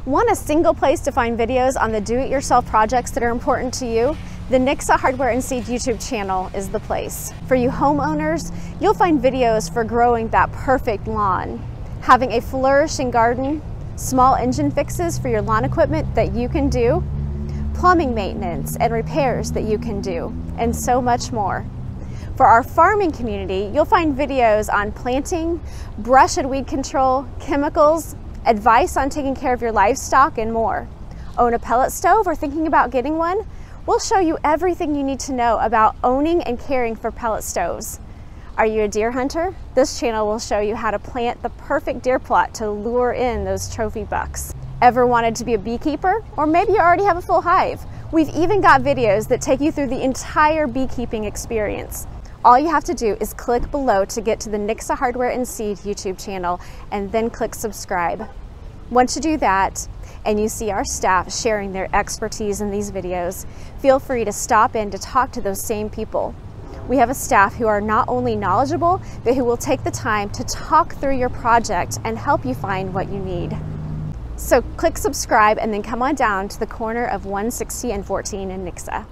Want a single place to find videos on the do-it-yourself projects that are important to you? The Nixa Hardware and Seed YouTube channel is the place. For you homeowners, you'll find videos for growing that perfect lawn, having a flourishing garden, small engine fixes for your lawn equipment that you can do, plumbing maintenance and repairs that you can do, and so much more. For our farming community, you'll find videos on planting, brush and weed control, chemicals, advice on taking care of your livestock, and more. Own a pellet stove or thinking about getting one? We'll show you everything you need to know about owning and caring for pellet stoves. Are you a deer hunter? This channel will show you how to plant the perfect deer plot to lure in those trophy bucks. Ever wanted to be a beekeeper? Or maybe you already have a full hive. We've even got videos that take you through the entire beekeeping experience. All you have to do is click below to get to the Nixa Hardware and Seed YouTube channel and then click subscribe. Once you do that, and you see our staff sharing their expertise in these videos, feel free to stop in to talk to those same people. We have a staff who are not only knowledgeable, but who will take the time to talk through your project and help you find what you need. So click subscribe and then come on down to the corner of 160 and 14 in Nixa.